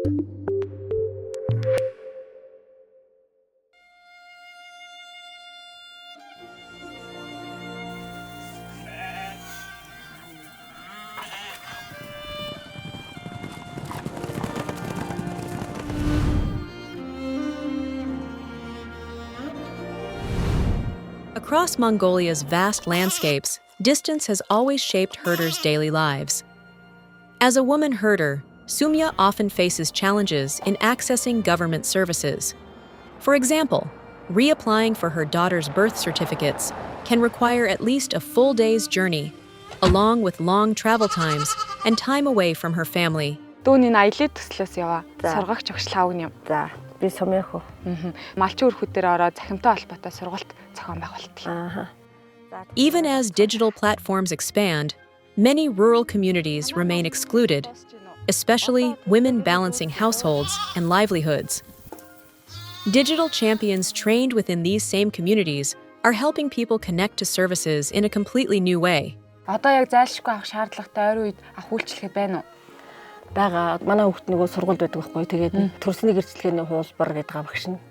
Across Mongolia's vast landscapes, distance has always shaped herders' daily lives. As a woman herder, Sumya often faces challenges in accessing government services. For example, reapplying for her daughter's birth certificates can require at least a full day's journey, along with long travel times and time away from her family. Дүүний аялын төслөөс яваа. Сургагч өгш лавг юм. За, би сумьяах уу. Малчин өрхөд дээр ороод цахимтай холбоотой сургалт зохион байгуулдаг. Even as digital platforms expand, many rural communities remain excluded, especially women balancing households and livelihoods. Digital champions trained within these same communities are helping people connect to services in a completely new way. Одоо яг зайлшгүй авах шаардлагатай ойрын үед ах үйлчлэгээ байна уу? Бага манай хүүхд нөгөө сургуульд байдаг байхгүй. Тэгээд төрсний гэрчлэгээний хуулбар гэдэг багш нь.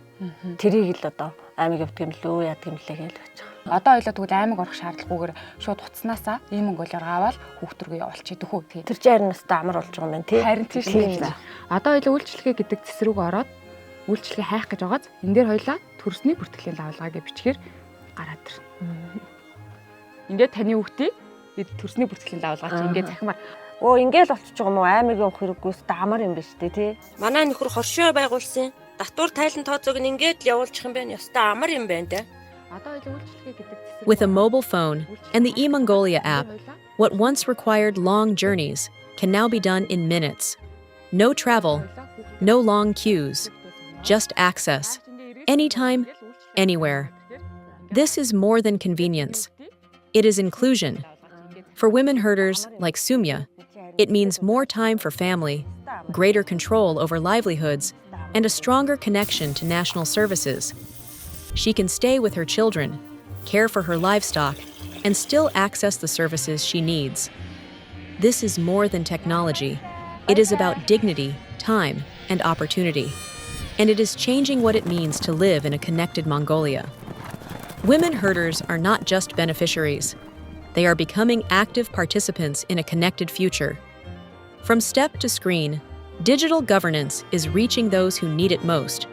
Тэрийг л одоо аймаг явдаг юм лөө яадаг юм лээ гэж байж байгаа. Одоо ойлоо тэгвэл аймаг орох шаардлагагүйгээр шууд утаснаасаа ийм Монголиор аваад хүүхд рүү явуулчихъя хөө. Тэр чинь харин настай амар болж байгаа юм байна тий. Харин тийм шүү. Одоо ойлоо үйлчлэгээ гэдэг цэс рүүгээ ороод үйлчлэгээ хайх гэж байгааз энэ дээр хоёлаа төрсний бүртгэлийн лавлгаа гэж бичгээр гараад ирнэ. Ингээд таны хүүхдийг төрсний бүртгэлийн лавлгаа чи ингээд захимаар ингээл болчихж байгаа юм уу? Аймаг явах хэрэггүйс амар юм биш үү тий. Манай нөхөр хоршоо байгуулсан. Татвар тайлан тооцоог нь ингээд л явуулчих юм байна. Ёстой амар юм байна те. With a mobile phone and the eMongolia app, what once required long journeys can now be done in minutes. No travel, no long queues, just access, anytime, anywhere. This is more than convenience. It is inclusion. For women herders like Sumya, it means more time for family, greater control over livelihoods, and a stronger connection to national services. She can stay with her children, care for her livestock, and still access the services she needs. This is more than technology. It is about dignity, time, and opportunity. And it is changing what it means to live in a connected Mongolia. Women herders are not just beneficiaries. They are becoming active participants in a connected future. From step to screen, digital governance is reaching those who need it most.